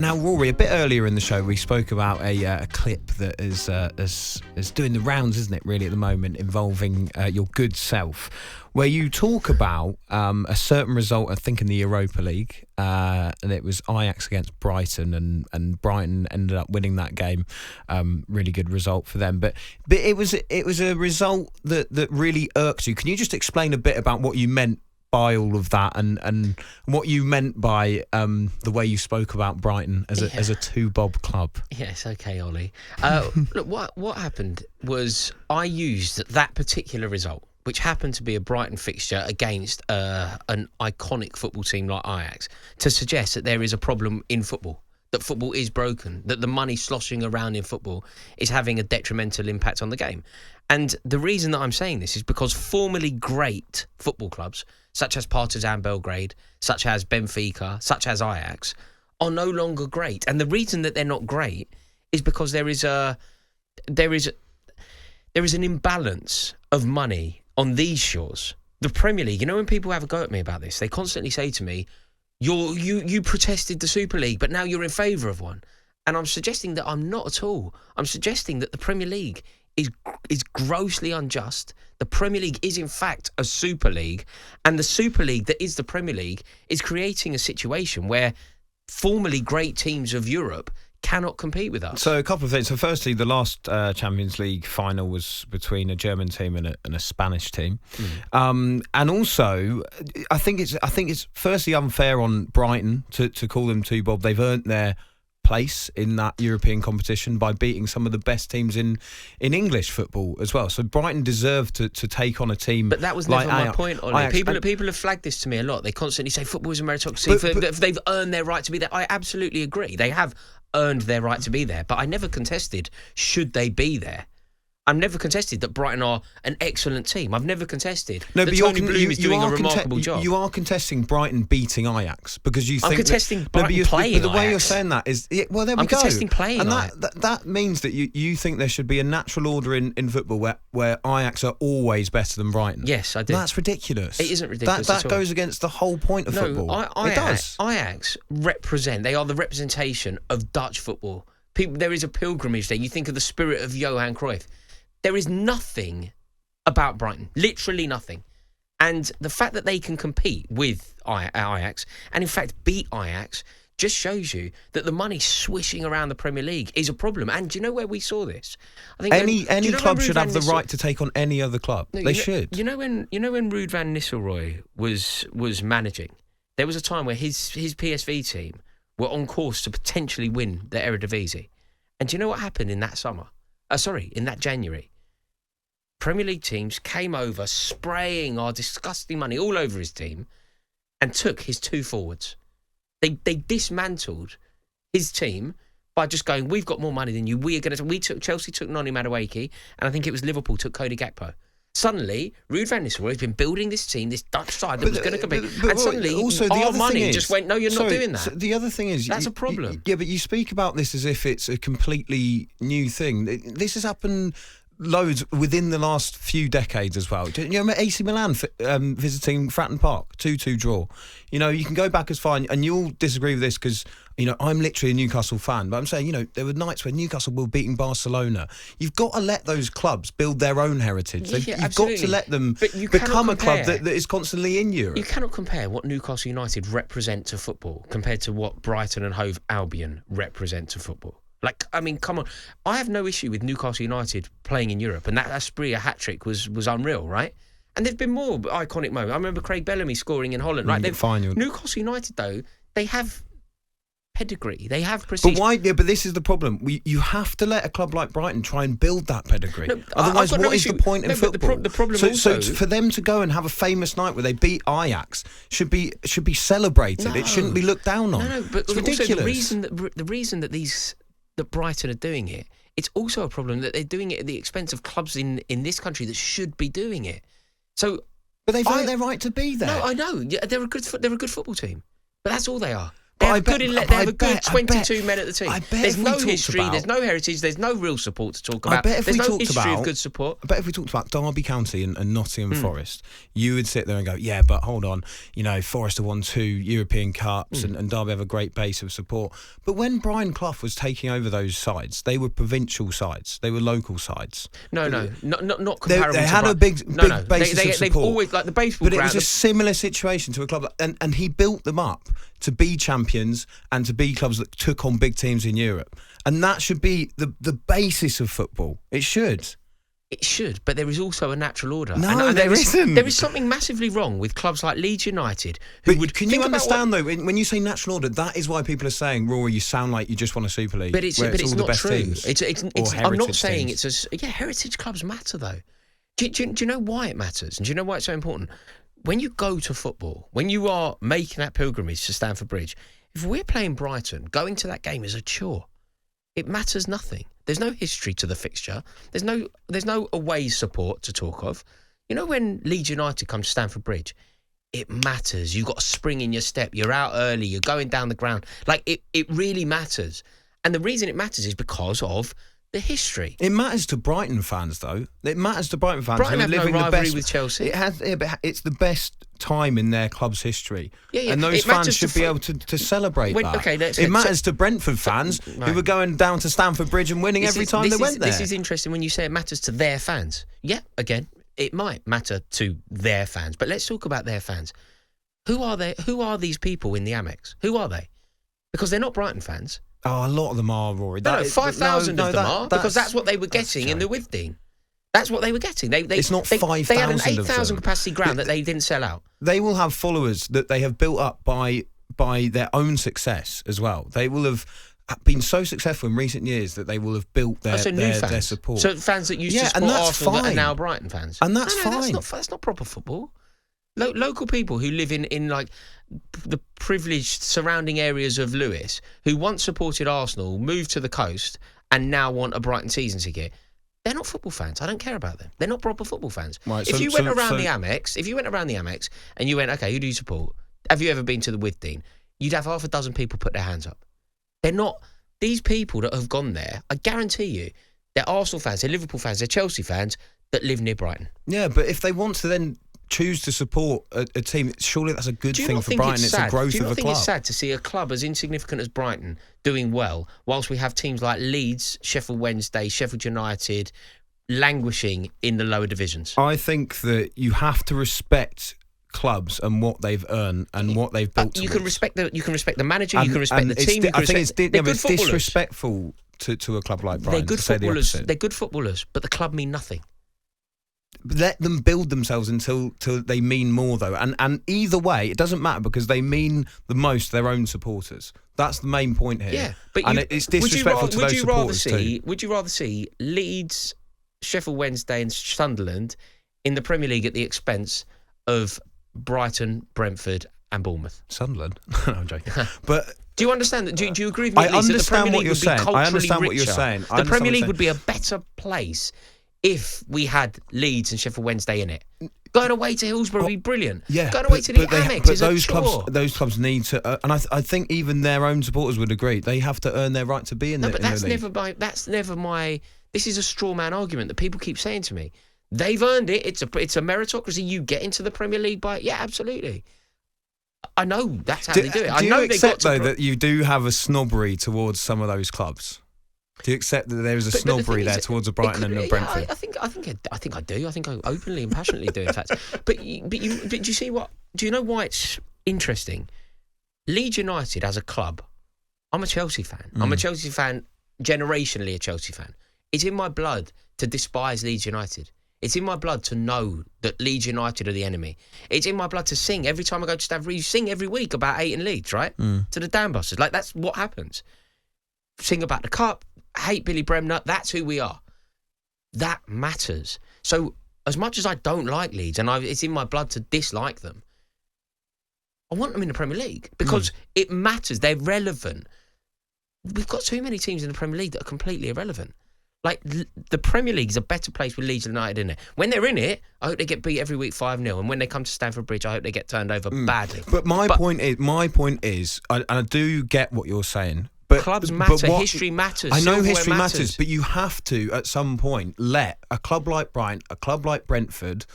Now, Rory, a bit earlier in the show, we spoke about a clip that is doing the rounds, isn't it, really, at the moment, involving your good self, where you talk about a certain result, I think, in the Europa League, and it was Ajax against Brighton, and Brighton ended up winning that game. Really good result for them. But it was a result that really irks you. Can you just explain a bit about what you meant by all of that, and what you meant by the way you spoke about Brighton as a two-bob club? Yes, okay, Ollie. Look, what happened was I used that particular result, which happened to be a Brighton fixture against an iconic football team like Ajax, to suggest that there is a problem in football, that football is broken, that the money sloshing around in football is having a detrimental impact on the game. And the reason that I'm saying this is because formerly great football clubs, such as Partizan Belgrade, such as Benfica, such as Ajax, are no longer great. And the reason that they're not great is because there is an imbalance of money on these shores. The Premier League, when people have a go at me about this, they constantly say to me, you protested the Super League, but now you're in favour of one. And I'm suggesting that I'm not at all. I'm suggesting that the Premier League is grossly unjust. The Premier League is, in fact, a Super League. And the Super League that is the Premier League is creating a situation where formerly great teams of Europe cannot compete with us. So a couple of things. So firstly, the last Champions League final was between a German team and a Spanish team. And also, I think it's firstly unfair on Brighton to call them two bob. They've earned their place in that European competition by beating some of the best teams in English football as well. So Brighton deserved to take on a team. But that was like never my point, Ollie. People have flagged this to me a lot. They constantly say football is a meritocracy. If they've earned their right to be there, I absolutely agree. They have earned their right to be there. But I never contested should they be there. I've never contested that Brighton are an excellent team. I've never contested that Tony Bloom is doing a remarkable job. You are contesting Brighton beating Ajax because you think... I'm contesting Brighton playing But the way Ajax. you're saying that is... there we go. I'm contesting playing and Ajax. that means that you think there should be a natural order in football where Ajax are always better than Brighton. Yes, I do. That's ridiculous. It isn't ridiculous That at all. goes against the whole point of football. It does. Ajax they are the representation of Dutch football. There is a pilgrimage there. You think of the spirit of Johan Cruyff. There is nothing about Brighton, literally nothing. And the fact that they can compete with Ajax, and in fact beat Ajax, just shows you that the money swishing around the Premier League is a problem. And do you know where we saw this? I think any club should have the right to take on any other club. They should. You know when Ruud van Nistelrooy was managing, there was a time where his PSV team were on course to potentially win the Eredivisie. And do you know what happened in that summer? In that January, Premier League teams came over spraying our disgusting money all over his team and took his two forwards. They dismantled his team by just going, we've got more money than you. Chelsea took Noni Madueke, and I think it was Liverpool took Cody Gakpo. Suddenly, Ruud van Nistelrooy has been building this team, this Dutch side that was going to compete. And suddenly, also, our money just went, no, you're not doing that. So the other thing is... That's a problem. But you speak about this as if it's a completely new thing. This has happened loads within the last few decades as well. You remember AC Milan visiting Fratton Park, 2-2 draw. You can go back as far, and you'll disagree with this because, I'm literally a Newcastle fan, but I'm saying, there were nights when Newcastle were beating Barcelona. You've got to let those clubs build their own heritage. You've got to let them become a club that is constantly in Europe. You cannot compare what Newcastle United represent to football compared to what Brighton and Hove Albion represent to football. Come on. I have no issue with Newcastle United playing in Europe, and that Asprilla hat-trick was unreal, right? And there've been more iconic moments. I remember Craig Bellamy scoring in Holland, right? Newcastle United, though, they have pedigree. They have prestige. But why? Yeah, but this is the problem. You have to let a club like Brighton try and build that pedigree. No, otherwise, what is the point in football? The problem so for them to go and have a famous night where they beat Ajax should be celebrated. No. It shouldn't be looked down on. No, but it's ridiculous. Also the reason that Brighton are doing it, it's also a problem that they're doing it at the expense of clubs in this country that should be doing it. So, but they've earned their right to be there. No, I know. Yeah, they're a good football team, but that's all they are. They have a good 22 men at the team. There's no history, there's no heritage, there's no real support to talk about. There's no history of good support. I bet if we talked about Derby County and Nottingham Forest, you would sit there and go, yeah, but hold on, Forest have won 2 European Cups and Derby have a great base of support. But when Brian Clough was taking over those sides, they were provincial sides, they were local sides. Not comparable. They had a big basis of support. They've always, like the baseball ground. But it was a similar situation to a club, and he built them up to be champions and to be clubs that took on big teams in Europe. And that should be the basis of football. It should. It should, but there is also a natural order. No, there isn't. There is something massively wrong with clubs like Leeds United. Can you understand, though, when you say natural order, that is why people are saying, Rory, you sound like you just want a Super League. But it's not true. I'm not saying teams. Heritage clubs matter, though. Do you know why it matters? And do you know why it's so important? When you go to football, when you are making that pilgrimage to Stamford Bridge, if we're playing Brighton, going to that game is a chore. It matters nothing. There's no history to the fixture. There's no away support to talk of. When Leeds United come to Stamford Bridge, it matters. You've got a spring in your step. You're out early. You're going down the ground. Like, it really matters. And the reason it matters is because of the history. It matters to Brighton fans, though. It matters to Brighton fans. Brighton have living no rivalry the best, with Chelsea. It's the best time in their club's history. Yeah. And those fans should be able to celebrate that. Okay, it matters to Brentford fans who were going down to Stamford Bridge and winning every time they went there. This is interesting when you say it matters to their fans. Yeah, again, it might matter to their fans. But let's talk about their fans. Who are they? Who are these people in the Amex? Who are they? Because they're not Brighton fans. Oh, a lot of them are, Rory. 5,000 of them are, because that's what they were getting in the Withdean. That's what they were getting. It's not 5,000 They had an 8,000 capacity ground that they didn't sell out. They will have followers that they have built up by their own success as well. They will have been so successful in recent years that they will have built their support. So fans that used to support Arsenal that are now Brighton fans. And that's fine. That's not proper football. Local people who live in like the privileged surrounding areas of Lewes, who once supported Arsenal, moved to the coast and now want a Brighton season ticket, they're not football fans. I don't care about them. They're not proper football fans. Right, if you went around the Amex and you went, okay, who do you support? Have you ever been to the Withdean? You'd have half a dozen people put their hands up. They're not these people that have gone there. I guarantee you, they're Arsenal fans, they're Liverpool fans, they're Chelsea fans that live near Brighton. Yeah, but if they want to then choose to support a team, surely that's a good thing for Brighton. It's a growth of a club. Do you not think it's sad to see a club as insignificant as Brighton doing well, whilst we have teams like Leeds, Sheffield Wednesday, Sheffield United languishing in the lower divisions? I think that you have to respect clubs and what they've earned and what they've built. You can respect the manager. You can respect the team. It's disrespectful to a club like Brighton. They're good footballers. They're good footballers, but the club mean nothing. Let them build themselves until they mean more, though. And either way, it doesn't matter because they mean the most to their own supporters. That's the main point here. Yeah, but it's disrespectful to those supporters too. Would you rather see Leeds, Sheffield Wednesday and Sunderland in the Premier League at the expense of Brighton, Brentford and Bournemouth? Sunderland? No, I'm joking. But do you understand that? Do you agree with me? I understand what you're saying. I understand what you're saying. The Premier League would be a better place if we had Leeds and Sheffield Wednesday in it. Going away to Hillsborough would be brilliant. Yeah, going away to the Amex is a chore. Those clubs need to, and I think even their own supporters would agree. They have to earn their right to be in the. But that's never my. This is a straw man argument that people keep saying to me. They've earned it. It's a meritocracy. You get into the Premier League by absolutely. I know that's how they do it. Do you accept though that you do have a snobbery towards some of those clubs? Do you accept that there is a snobbery there towards a Brighton and a Brentford? I think I do. I think I openly and passionately do, in fact. But do you see what? Do you know why it's interesting? Leeds United as a club. I'm a Chelsea fan. I'm a Chelsea fan, generationally a Chelsea fan. It's in my blood to despise Leeds United. It's in my blood to know that Leeds United are the enemy. It's in my blood to sing every time I go to Stamford Bridge. You sing every week about hating Leeds, right? To the Dambusters. Like, that's what happens. Sing about the cup. Hate Billy Bremner, that's who we are. That matters. So as much as I don't like Leeds and it's in my blood to dislike them, I want them in the Premier League because it matters. They're relevant. We've got too many teams in the Premier League that are completely irrelevant. Like, the Premier League is a better place with Leeds United in it. When they're in it, I hope they get beat every week 5-0. And when they come to Stamford Bridge, I hope they get turned over badly. But my point is, I do get what you're saying. But clubs matter. History matters. I know Silverware history matters, but you have to, at some point, let a club like Brighton, a club like Brentford,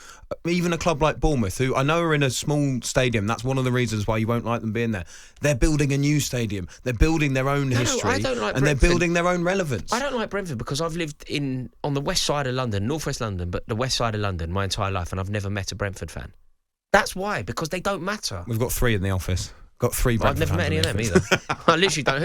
even a club like Bournemouth, who I know are in a small stadium. That's one of the reasons why you won't like them being there. They're building a new stadium. They're building their own history. I don't like and Brentford. They're building their own relevance. I don't like Brentford because I've lived on the west side of London, northwest London, but the west side of London my entire life, and I've never met a Brentford fan. That's why, because they don't matter. We've got 3 in the office. Got 3 Brentford I've never met any of them fans. either. I literally don't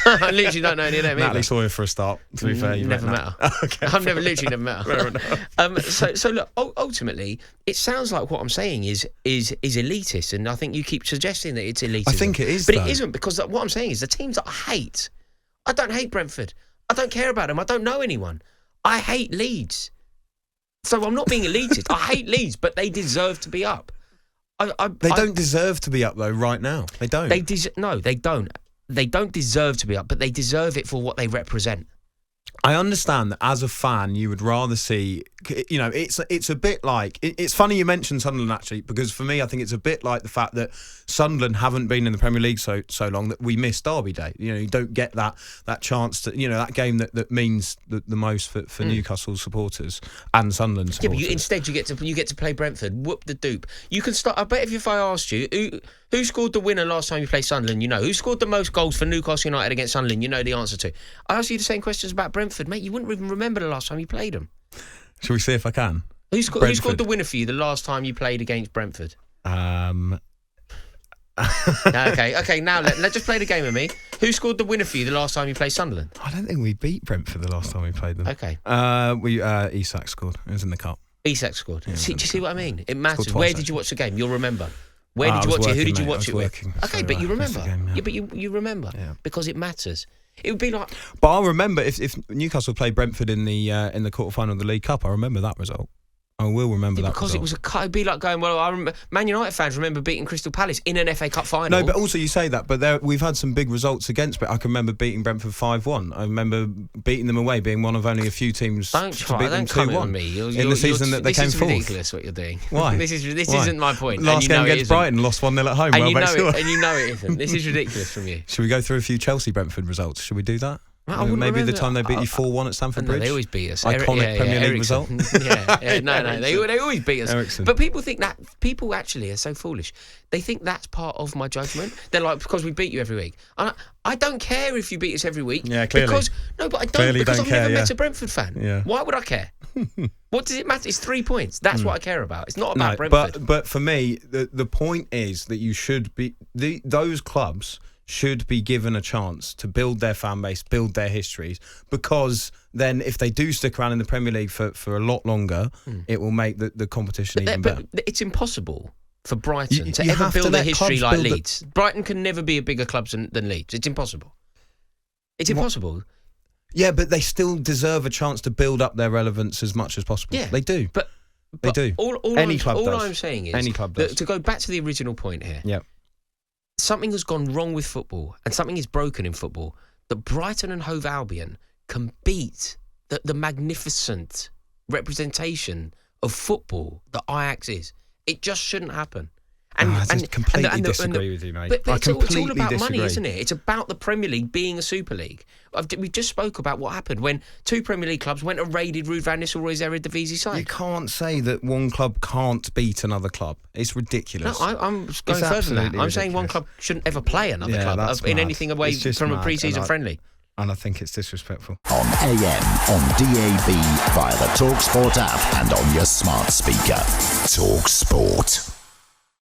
I literally don't know any of them either. Natalie Sawyer for a start, to be fair. You never met her. Okay. I've literally never met her. So look, ultimately, it sounds like what I'm saying is elitist, and I think you keep suggesting that it's elitist. I think it is, but though. it isn't, because what I'm saying is the teams that I hate. I don't hate Brentford. I don't care about them. I don't know anyone. I hate Leeds. So I'm not being elitist. I hate Leeds, but they deserve to be up. They don't deserve to be up, though, right now. They don't. No, they don't. They don't deserve to be up, but they deserve it for what they represent. I understand that as a fan, you would rather see, it's a bit like, it's funny you mentioned Sunderland, actually, because for me, I think it's a bit like the fact that Sunderland haven't been in the Premier League so long that we miss Derby Day. You don't get that chance to, that game that means the most for Newcastle supporters and Sunderland supporters. Yeah, but instead you get to play Brentford. Whoop the dupe. You can start. I bet if I asked you who scored the winner last time you played Sunderland, who scored the most goals for Newcastle United against Sunderland, you know the answer to. I asked you the same questions about Brentford, mate. You wouldn't even remember the last time you played them. Shall we see if I can? Who scored the winner for you the last time you played against Brentford? Okay. Now let's just play the game with me. Who scored the winner for you the last time you played Sunderland? I don't think we beat Brentford the last time we played them. Okay. Isak scored. It was in the cup. Isak scored. Yeah, do you see what I mean? It matters. Twice, Where did you watch the game? You'll remember. Where did you watch it? Who did you watch it with? Okay, but you remember. But you remember because it matters. It would be like. But I'll remember if Newcastle played Brentford in the quarterfinal of the League Cup. I remember that result. I will remember that because result. It was it'd be like going, well, I remember, Man United fans remember beating Crystal Palace in an FA Cup final. No, but also you say that, but we've had some big results against Brentford. I can remember beating Brentford 5-1. I remember beating them away, being one of only a few teams to beat them 2-1 in the season that they came fourth. This is ridiculous what you're doing. Why? This isn't my point. Last game against Brighton, lost 1-0 at home. And you know it isn't. This is ridiculous from you. Should we go through a few Chelsea-Brentford results? Should we do that? Maybe the time they beat you 4-1 at Stamford Bridge. They always beat us. Iconic Premier League result. No, they always beat us. Ericsson. But people actually are so foolish. They think that's part of my judgment. They're like, because we beat you every week. I don't care if you beat us every week. Yeah, clearly. But I don't, clearly because don't I've care, never met a Brentford fan. Yeah. Why would I care? What does it matter? It's 3 points. That's what I care about. It's not about Brentford. But for me, the point is that you should be those clubs should be given a chance to build their fan base, build their histories, because then if they do stick around in the Premier League for a lot longer, it will make the competition even better. But it's impossible for Brighton to ever build a history like Leeds. Brighton can never be a bigger club than Leeds. It's impossible. It's impossible. Yeah, but they still deserve a chance to build up their relevance as much as possible. Yeah, they do. But they do. All I'm saying is, any club does. To go back to the original point here. Yeah. Something has gone wrong with football and something is broken in football, that Brighton and Hove Albion can beat the magnificent representation of football that Ajax is. It just shouldn't happen. I completely disagree with you, mate. But I it's all about disagree. money, isn't it? It's about the Premier League being a Super League. We just spoke about what happened when 2 Premier League clubs went and raided Ruud van Nistelrooy's Eredivisie side. You can't say that one club can't beat another club. It's ridiculous. No, I'm going further than that. I'm saying one club shouldn't ever play another club in anything away from a pre-season friendly. And I think it's disrespectful. On AM, on DAB, via the talkSPORT app and on your smart speaker. talkSPORT.